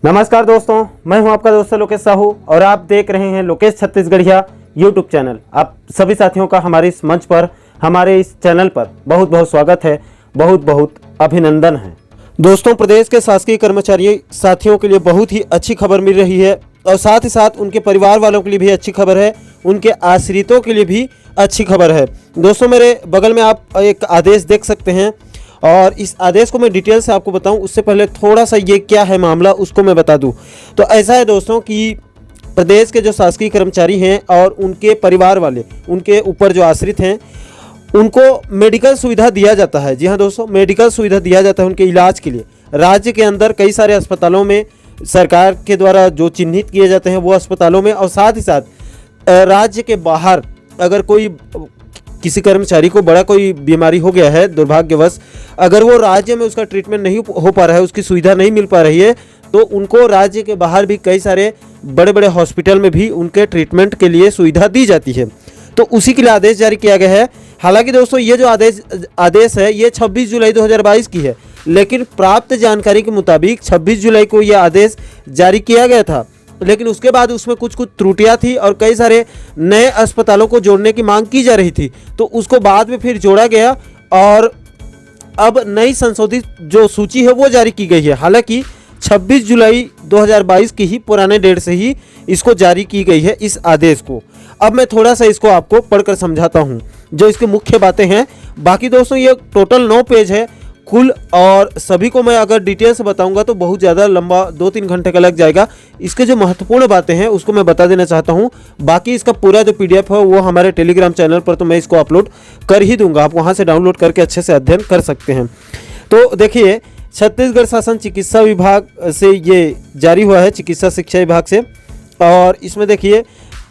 नमस्कार दोस्तों, मैं हूं आपका दोस्त लोकेश साहू और आप देख रहे हैं लोकेश छत्तीसगढ़िया यूट्यूब चैनल। आप सभी साथियों का हमारे इस मंच पर, हमारे इस चैनल पर बहुत बहुत स्वागत है, बहुत बहुत अभिनंदन है। दोस्तों, प्रदेश के शासकीय कर्मचारी साथियों के लिए बहुत ही अच्छी खबर मिल रही है और साथ ही साथ उनके परिवार वालों के लिए भी अच्छी खबर है, उनके आश्रितों के लिए भी अच्छी खबर है। दोस्तों, मेरे बगल में आप एक आदेश देख सकते हैं और इस आदेश को मैं डिटेल से आपको बताऊं उससे पहले थोड़ा सा ये क्या है मामला उसको मैं बता दूं। तो ऐसा है दोस्तों कि प्रदेश के जो शासकीय कर्मचारी हैं और उनके परिवार वाले, उनके ऊपर जो आश्रित हैं, उनको मेडिकल सुविधा दिया जाता है। जी हाँ दोस्तों, मेडिकल सुविधा दिया जाता है उनके इलाज के लिए। राज्य के अंदर कई सारे अस्पतालों में सरकार के द्वारा जो चिन्हित किए जाते हैं वो अस्पतालों में, और साथ ही साथ राज्य के बाहर अगर कोई किसी कर्मचारी को बड़ा कोई बीमारी हो गया है दुर्भाग्यवश, अगर वो राज्य में उसका ट्रीटमेंट नहीं हो पा रहा है, उसकी सुविधा नहीं मिल पा रही है, तो उनको राज्य के बाहर भी कई सारे बड़े बड़े हॉस्पिटल में भी उनके ट्रीटमेंट के लिए सुविधा दी जाती है। तो उसी के लिए आदेश जारी किया गया है। हालांकि दोस्तों, ये जो आदेश है ये 26 जुलाई 2022 की है, लेकिन प्राप्त जानकारी के मुताबिक 26 जुलाई को यह आदेश जारी किया गया था, लेकिन उसके बाद उसमें कुछ त्रुटियां थी और कई सारे नए अस्पतालों को जोड़ने की मांग की जा रही थी, तो उसको बाद में फिर जोड़ा गया और अब नई संशोधित जो सूची है वो जारी की गई है। हालांकि 26 जुलाई 2022 की ही पुराने डेट से ही इसको जारी की गई है इस आदेश को। अब मैं थोड़ा सा इसको आपको पढ़कर समझाता हूँ जो इसकी मुख्य बातें हैं। बाकी दोस्तों, ये टोटल 9 पेज है कुल, और सभी को मैं अगर डिटेल से बताऊंगा तो बहुत ज़्यादा लंबा 2-3 घंटे का लग जाएगा। इसके जो महत्वपूर्ण बातें हैं उसको मैं बता देना चाहता हूं। बाकी इसका पूरा जो PDF है वो हमारे टेलीग्राम चैनल पर तो मैं इसको अपलोड कर ही दूंगा, आप वहां से डाउनलोड करके अच्छे से अध्ययन कर सकते हैं। तो देखिए, छत्तीसगढ़ शासन चिकित्सा विभाग से ये जारी हुआ है, चिकित्सा शिक्षा विभाग से, और इसमें देखिए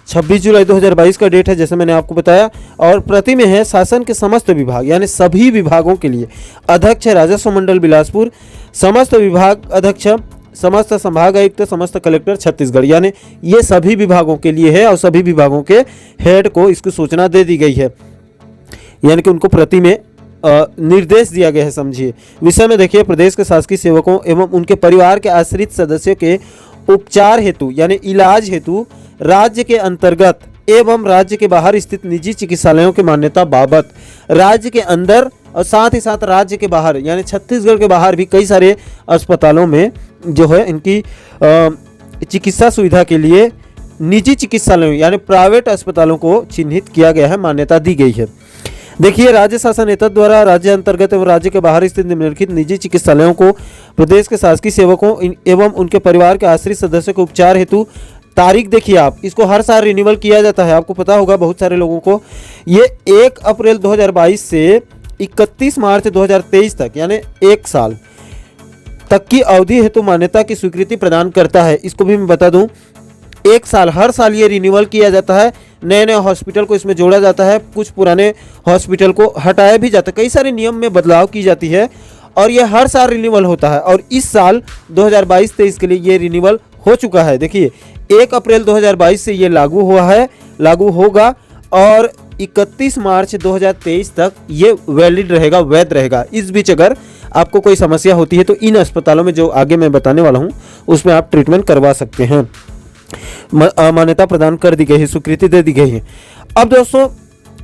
26 जुलाई 2022 का डेट है जैसे मैंने आपको बताया, और प्रति में है शासन के समस्त विभाग यानी सभी विभागों के लिए। अध्यक्ष है राजस्व मंडल बिलासपुर, समस्त विभाग अध्यक्ष, समस्त संभाग आयुक्त, समस्त कलेक्टर छत्तीसगढ़, यानी ये सभी विभागों के लिए है और सभी विभागों के हेड को इसकी सूचना दे दी गई है, यानी कि उनको प्रति में निर्देश दिया गया है। समझिए, विषय में देखिए, प्रदेश के शासकीय सेवकों एवं उनके परिवार के आश्रित सदस्यों के उपचार हेतु यानी इलाज हेतु राज्य के अंतर्गत एवं राज्य के बाहर स्थित निजी चिकित्सालयों की मान्यता बाबत राज्य के अंदर और साथ ही साथ राज्य के बाहर यानी छत्तीसगढ़ के बाहर भी कई सारे अस्पतालों में जो है इनकी चिकित्सा सुविधा के लिए निजी चिकित्सालयों यानी प्राइवेट अस्पतालों को चिन्हित किया गया है, मान्यता दी गई है। देखिए, राज्य शासन नेतृत्व द्वारा राज्य अंतर्गत एवं राज्य के बाहर स्थित निम्नलिखित निजी चिकित्सालयों को प्रदेश के शासकीय सेवकों एवं उनके परिवार के आश्रित सदस्यों के उपचार हेतु तारीख देखिए, आप इसको हर साल रिन्यूअल किया जाता है, आपको पता होगा बहुत सारे लोगों को। ये 1 अप्रैल 2022 से 31 मार्च 2023 तक यानी 1 साल तक की अवधि हेतु मान्यता की स्वीकृति प्रदान करता है। इसको भी मैं बता दूं, 1 साल हर साल ये रिन्यूअल किया जाता है, नए नए हॉस्पिटल को इसमें जोड़ा जाता है, कुछ पुराने हॉस्पिटल को हटाया भी जाता है, कई सारे नियम में बदलाव की जाती है और ये हर साल रिन्यूअल होता है। और इस साल 2022-23 के लिए ये रिन्यूअल हो चुका है। देखिए, 1 अप्रैल 2022 से ये लागू हुआ है, लागू होगा और 31 मार्च 2023 तक ये वैलिड रहेगा, वैध रहेगा। इस बीच अगर आपको कोई समस्या होती है तो इन अस्पतालों में जो आगे मैं बताने वाला हूँ उसमें आप ट्रीटमेंट करवा सकते हैं। मान्यता प्रदान कर दी गई है, स्वीकृति दे दी गई है। अब दोस्तों,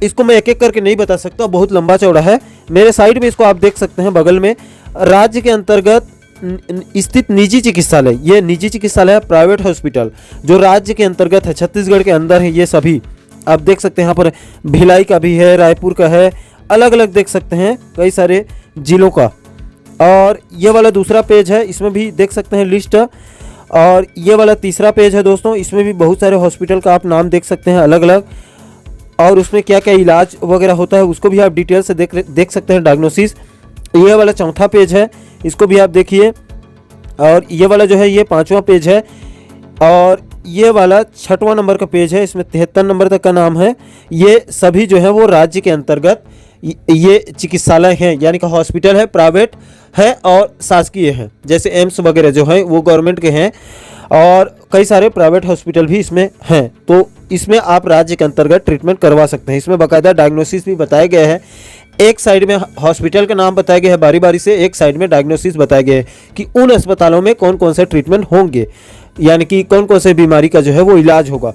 इसको मैं एक एक करके नहीं बता सकता, बहुत लंबा चौड़ा है। मेरे साइड में इसको आप देख सकते हैं, बगल में राज्य के अंतर्गत स्थित निजी चिकित्सालय, ये निजी चिकित्सालय प्राइवेट हॉस्पिटल जो राज्य के अंतर्गत है, छत्तीसगढ़ के अंदर है, ये सभी आप देख सकते हैं। यहाँ पर भिलाई का भी है, रायपुर का है, अलग अलग देख सकते हैं कई सारे जिलों का। और ये वाला दूसरा पेज है, इसमें भी देख सकते हैं लिस्ट। और ये वाला तीसरा पेज है दोस्तों, इसमें भी बहुत सारे हॉस्पिटल का आप नाम देख सकते हैं अलग अलग, और उसमें क्या क्या इलाज वगैरह होता है उसको भी आप डिटेल से देख सकते हैं, डायग्नोसिस। ये वाला चौथा पेज है, इसको भी आप देखिए। और ये वाला जो है ये 5वां पेज है, और ये वाला 6वां नंबर का पेज है, इसमें 73 नंबर तक का नाम है। ये सभी जो है वो राज्य के अंतर्गत ये चिकित्सालय हैं, यानी कि हॉस्पिटल है, प्राइवेट है और शासकीय है। जैसे एम्स वगैरह जो है वो गवर्नमेंट के हैं और कई सारे प्राइवेट हॉस्पिटल भी इसमें हैं। तो इसमें आप राज्य के अंतर्गत ट्रीटमेंट करवा सकते हैं। इसमें बाकायदा डायग्नोसिस भी बताया गया है। एक साइड में हॉस्पिटल का नाम बताया गया है बारी बारी से, एक साइड में डायग्नोसिस बताया गया है कि उन अस्पतालों में कौन कौन से ट्रीटमेंट होंगे, यानी कि कौन कौन से बीमारी का जो है वो इलाज होगा।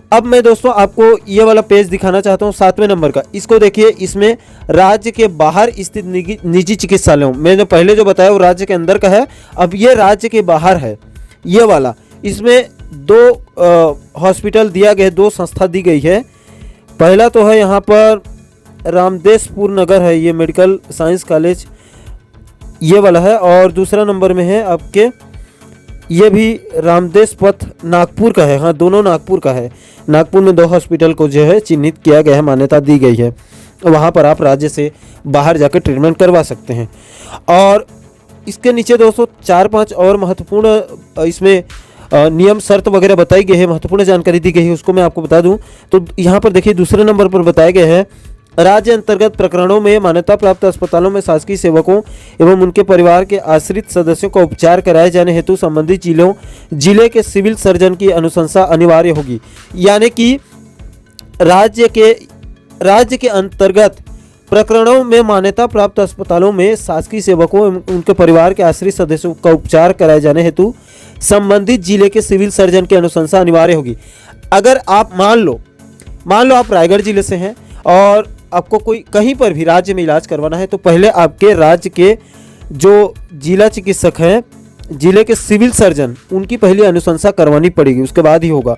अब मैं दोस्तों आपको ये वाला पेज दिखाना चाहता हूँ 7वें नंबर का। इसको देखिए, इसमें राज्य के बाहर स्थित निजी चिकित्सालयों, मैंने पहले जो बताया वो राज्य के अंदर का है, अब ये राज्य के बाहर है ये वाला। इसमें 2 हॉस्पिटल दिया गया है, 2 संस्था दी गई है। पहला तो है यहाँ पर रामदेसपुर नगर है, ये मेडिकल साइंस कॉलेज ये वाला है, और दूसरा नंबर में है आपके ये भी रामदेस पथ नागपुर का है। हाँ, दोनों नागपुर का है। नागपुर में 2 हॉस्पिटल को जो है चिन्हित किया गया है, मान्यता दी गई है, वहाँ पर आप राज्य से बाहर जाकर ट्रीटमेंट करवा सकते हैं। और इसके नीचे दोस्तों 4-5 और महत्वपूर्ण इसमें नियम शर्त वगैरह बताई गई है, महत्वपूर्ण जानकारी दी गई है, उसको मैं आपको बता दूं। तो यहाँ पर देखिए दूसरे नंबर पर बताया गया है, राज्य अंतर्गत प्रकरणों में मान्यता प्राप्त अस्पतालों में शासकीय सेवकों एवं उनके परिवार के आश्रित सदस्यों का उपचार कराए जाने हेतु संबंधित जिले के सिविल सर्जन की अनुशंसा अनिवार्य होगी। यानी कि राज्य के अंतर्गत प्रकरणों में मान्यता प्राप्त अस्पतालों में शासकीय सेवकों एवं उनके परिवार के आश्रित सदस्यों का उपचार कराए जाने हेतु संबंधित जिले के सिविल सर्जन की अनुशंसा अनिवार्य होगी। अगर आप मान लो आप रायगढ़ जिले से हैं और आपको कोई कहीं पर भी राज्य में इलाज करवाना है, तो पहले आपके राज्य के जो जिला चिकित्सक हैं, जिले के सिविल सर्जन, उनकी पहली अनुशंसा करवानी पड़ेगी, उसके बाद ही होगा।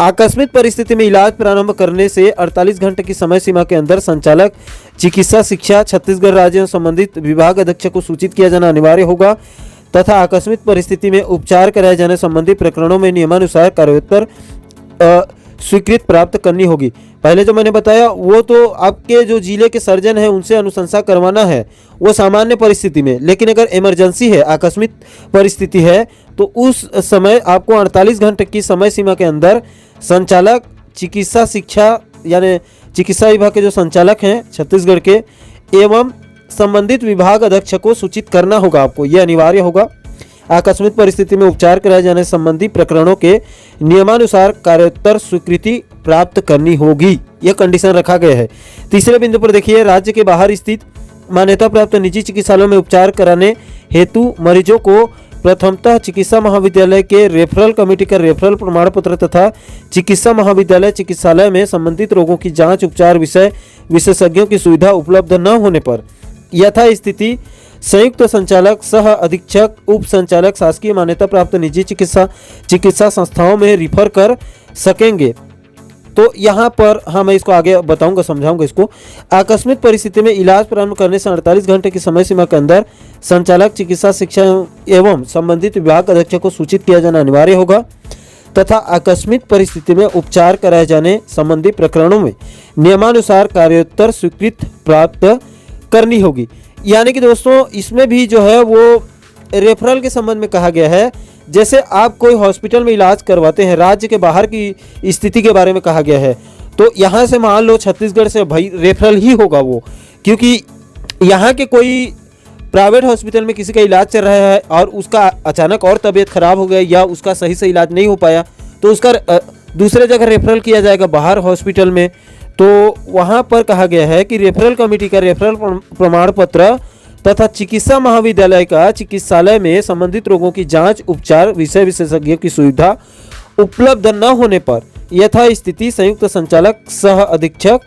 आकस्मिक परिस्थिति में इलाज प्रारंभ करने से 48 घंटे की समय सीमा के अंदर संचालक चिकित्सा शिक्षा छत्तीसगढ़ राज्य एवं संबंधित विभाग अध्यक्ष को सूचित किया जाना अनिवार्य होगा तथा आकस्मिक परिस्थिति में उपचार कराए जाने संबंधी प्रकरणों में नियमानुसार कार्योत्तर स्वीकृति प्राप्त करनी होगी। पहले जो मैंने बताया वो तो आपके जो जिले के सर्जन हैं उनसे अनुशंसा करवाना है, वो सामान्य परिस्थिति में। लेकिन अगर इमरजेंसी है, आकस्मिक परिस्थिति है, तो उस समय आपको 48 घंटे की समय सीमा के अंदर संचालक चिकित्सा शिक्षा यानी चिकित्सा विभाग के जो संचालक हैं छत्तीसगढ़ के एवं संबंधित विभाग अध्यक्ष को सूचित करना होगा, आपको यह अनिवार्य होगा। आकस्मिक परिस्थिति में उपचार कराए जाने संबंधी प्रकरणों के नियमानुसार कार्योत्तर स्वीकृति प्राप्त करनी होगी, यह कंडीशन रखा गया है। तीसरे बिंदु पर देखिए, राज्य के बाहर स्थित मान्यता प्राप्त निजी चिकित्सालयों में उपचार कराने हेतु मरीजों को प्रथमतः चिकित्सा महाविद्यालय के रेफरल कमेटी का रेफरल प्रमाण पत्र तथा चिकित्सा महाविद्यालय चिकित्सालय में संबंधित रोगों की जांच उपचार विशेषज्ञों की सुविधा उपलब्ध न होने पर यथा स्थिति संयुक्त संचालक सह अधीक्षक उप संचालक शासकीय मान्यता प्राप्त निजी चिकित्सा संस्थाओं में रिफर कर सकेंगे। तो यहाँ पर हाँ, मैं इसको आगे बताऊंगा, समझाऊंगा इसको। आकस्मिक परिस्थिति में इलाज प्रारंभ करने से 48 घंटे की समय सीमा के अंदर संचालक चिकित्सा शिक्षा एवं संबंधित विभाग अध्यक्ष को सूचित किया जाना अनिवार्य होगा तथा आकस्मिक परिस्थिति में उपचार कराए जाने संबंधी प्रकरणों में नियमानुसार कार्योत्तर स्वीकृति प्राप्त करनी होगी। यानी कि दोस्तों इसमें भी जो है वो रेफरल के संबंध में कहा गया है। जैसे आप कोई हॉस्पिटल में इलाज करवाते हैं, राज्य के बाहर की स्थिति के बारे में कहा गया है, तो यहाँ से मान लो छत्तीसगढ़ से भाई रेफरल ही होगा वो, क्योंकि यहाँ के कोई प्राइवेट हॉस्पिटल में किसी का इलाज चल रहा है और उसका अचानक और तबीयत खराब हो गया या उसका सही से इलाज नहीं हो पाया, तो उसका दूसरे जगह रेफरल किया जाएगा बाहर हॉस्पिटल में। तो वहाँ पर कहा गया है कि रेफरल कमेटी का रेफरल प्रमाण पत्र तथा चिकित्सा महाविद्यालय का चिकित्सालय में संबंधित रोगों की जांच उपचार विशेषज्ञों की सुविधा उपलब्ध न होने पर यथा स्थिति संयुक्त संचालक सह अधीक्षक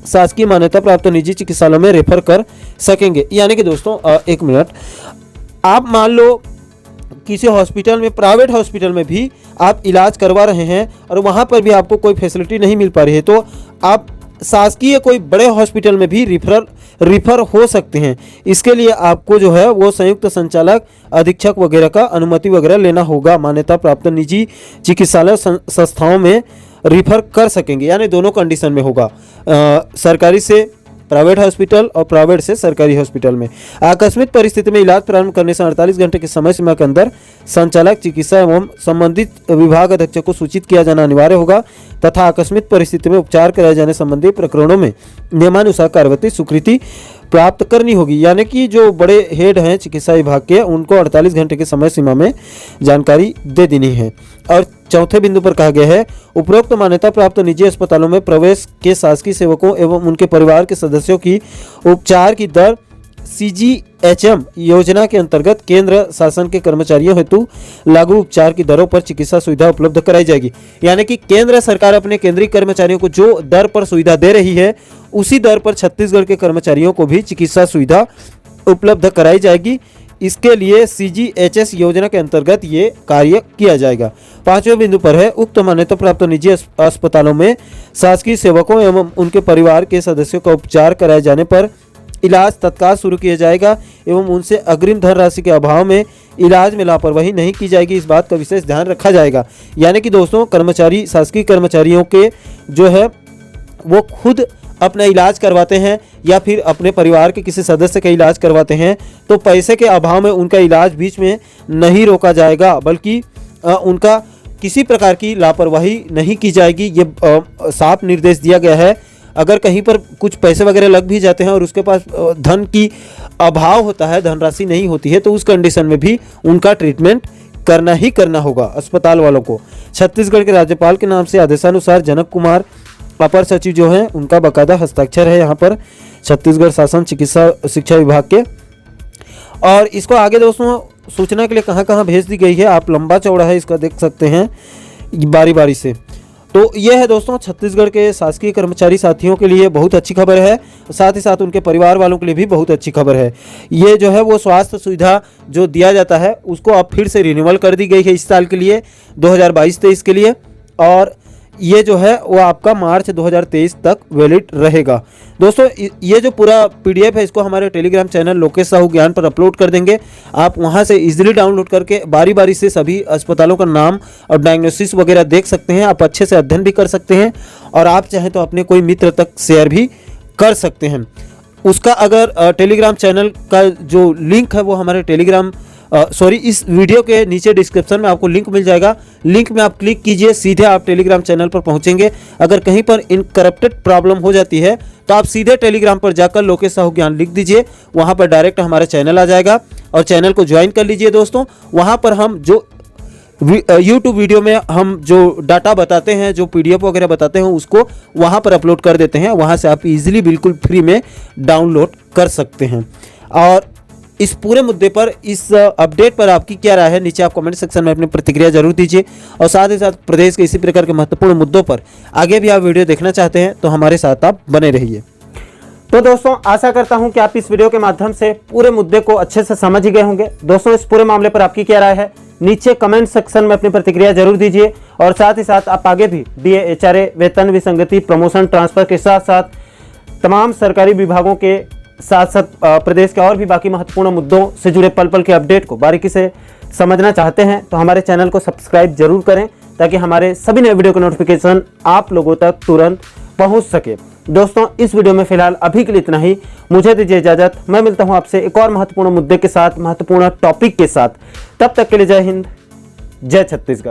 शासकीय मान्यता प्राप्त निजी चिकित्सालयों में रेफर कर सकेंगे। यानी कि दोस्तों एक मिनट, आप मान लो किसी हॉस्पिटल में, प्राइवेट हॉस्पिटल में भी आप इलाज करवा रहे हैं और वहाँ पर भी आपको कोई फैसिलिटी नहीं मिल पा रही है, तो आप शासकीय कोई बड़े हॉस्पिटल में भी रिफर हो सकते हैं। इसके लिए आपको जो है वो संयुक्त संचालक अधीक्षक वगैरह का अनुमति वगैरह लेना होगा। मान्यता प्राप्त निजी चिकित्सालय संस्थाओं में रिफर कर सकेंगे, यानी दोनों कंडीशन में होगा, सरकारी से प्राइवेट हॉस्पिटल और प्राइवेट से सरकारी हॉस्पिटल में। आकस्मिक परिस्थिति में इलाज प्रारंभ करने से 48 घंटे की समय सीमा के अंदर संचालक चिकित्सा एवं संबंधित विभाग अध्यक्ष को सूचित किया जाना अनिवार्य होगा तथा आकस्मिक परिस्थिति में उपचार कराए जाने संबंधी प्रकरणों में नियमानुसार कार्यवाही स्वीकृति प्राप्त करनी होगी। यानी कि जो बड़े हेड हैं चिकित्सा विभाग के, उनको 48 घंटे की समय सीमा में जानकारी दे देनी है। और चौथे बिंदु पर कहा गया है, उपरोक्त मान्यता प्राप्त निजी अस्पतालों में प्रवेश के शासकीय सेवकों एवं उनके परिवार के सदस्यों की उपचार की दर CGHM योजना के अंतर्गत केंद्र शासन के कर्मचारियों हेतु लागू उपचार की दरों पर चिकित्सा सुविधा उपलब्ध कराई जाएगी। यानी कि केंद्र सरकार अपने केंद्रीय कर्मचारियों को जो दर पर सुविधा दे रही है, उसी दर पर छत्तीसगढ़ के कर्मचारियों को भी चिकित्सा सुविधा उपलब्ध कराई जाएगी। इसके लिए CGHS योजना के अंतर्गत ये कार्य किया जाएगा। पांचवें बिंदु पर है, उक्त मान्यता प्राप्त निजी अस्पतालों में शासकीय सेवकों एवं उनके परिवार के सदस्यों का उपचार कराए जाने पर इलाज तत्काल शुरू किया जाएगा एवं उनसे अग्रिम धनराशि के अभाव में इलाज में लापरवाही नहीं की जाएगी। इस बात का विशेष ध्यान रखा जाएगा। यानी कि दोस्तों, कर्मचारी शासकीय कर्मचारियों के जो है वो खुद अपना इलाज करवाते हैं या फिर अपने परिवार के किसी सदस्य का इलाज करवाते हैं, तो पैसे के अभाव में उनका इलाज बीच में नहीं रोका जाएगा, बल्कि उनका किसी प्रकार की लापरवाही नहीं की जाएगी। ये साफ निर्देश दिया गया है। अगर कहीं पर कुछ पैसे वगैरह लग भी जाते हैं और उसके पास धन की अभाव होता है, धनराशि नहीं होती है, तो उस कंडीशन में भी उनका ट्रीटमेंट करना ही करना होगा अस्पताल वालों को। छत्तीसगढ़ के राज्यपाल के नाम से आदेशानुसार जनक कुमार अपर सचिव जो हैं, उनका बाकायदा हस्ताक्षर है यहाँ पर छत्तीसगढ़ शासन चिकित्सा शिक्षा विभाग के। और इसको आगे दोस्तों सूचना के लिए कहाँ कहाँ भेज दी गई है, आप लंबा चौड़ा है इसका देख सकते हैं बारी बारी से। तो यह है दोस्तों छत्तीसगढ़ के शासकीय कर्मचारी साथियों के लिए बहुत अच्छी खबर है, साथ ही साथ उनके परिवार वालों के लिए भी बहुत अच्छी खबर है। ये जो है वो स्वास्थ्य सुविधा जो दिया जाता है उसको अब फिर से रिन्यूअल कर दी गई है इस साल के लिए, 2022-23 के लिए, और ये जो है वो आपका मार्च 2023 तक वैलिड रहेगा। दोस्तों, ये जो पूरा PDF है इसको हमारे टेलीग्राम चैनल लोकेश साहू ज्ञान पर अपलोड कर देंगे। आप वहां से इजीली डाउनलोड करके बारी बारी से सभी अस्पतालों का नाम और डायग्नोसिस वगैरह देख सकते हैं। आप अच्छे से अध्ययन भी कर सकते हैं और आप चाहें तो अपने कोई मित्र तक शेयर भी कर सकते हैं। उसका अगर टेलीग्राम चैनल का जो लिंक है वो हमारे टेलीग्राम इस वीडियो के नीचे डिस्क्रिप्शन में आपको लिंक मिल जाएगा। लिंक में आप क्लिक कीजिए, सीधे आप टेलीग्राम चैनल पर पहुंचेंगे। अगर कहीं पर इनकरप्टेड प्रॉब्लम हो जाती है तो आप सीधे टेलीग्राम पर जाकर लोकेश साहू ज्ञान लिख दीजिए, वहां पर डायरेक्ट हमारा चैनल आ जाएगा और चैनल को ज्वाइन कर लीजिए। दोस्तों, वहां पर हम जो यूट्यूब वीडियो में हम जो डाटा बताते हैं, जो PDF वगैरह बताते हैं, उसको वहां पर अपलोड कर देते हैं। वहां से आप इजीली बिल्कुल फ्री में डाउनलोड कर सकते हैं। और इस पूरे मुद्दे पर, इस अपडेट पर आपकी क्या राय है, नीचे आप कमेंट सेक्शन में अपनी प्रतिक्रिया जरूर दीजिए। और साथ ही साथ प्रदेश के इसी प्रकार के महत्वपूर्ण मुद्दों पर आगे भी आप वीडियो देखना चाहते हैं तो हमारे साथ आप बने रहिए। तो दोस्तों, आशा करता हूं कि आप इस वीडियो के माध्यम से पूरे मुद्दे को अच्छे से समझ ही गए होंगे। दोस्तों, इस पूरे मामले पर आपकी क्या राय है, नीचे कमेंट सेक्शन में अपनी प्रतिक्रिया जरूर दीजिए। और साथ ही साथ आप आगे भी DA, HRA, वेतन विसंगति, प्रमोशन, ट्रांसफर के साथ साथ तमाम सरकारी विभागों के साथ साथ प्रदेश के और भी बाकी महत्वपूर्ण मुद्दों से जुड़े पल पल के अपडेट को बारीकी से समझना चाहते हैं तो हमारे चैनल को सब्सक्राइब जरूर करें, ताकि हमारे सभी नए वीडियो का नोटिफिकेशन आप लोगों तक तुरंत पहुंच सके। दोस्तों, इस वीडियो में फिलहाल अभी के लिए इतना ही। मुझे दीजिए इजाजत। मैं मिलता हूं आपसे एक और महत्वपूर्ण मुद्दे के साथ, महत्वपूर्ण टॉपिक के साथ। तब तक के लिए जय हिंद, जय छत्तीसगढ़।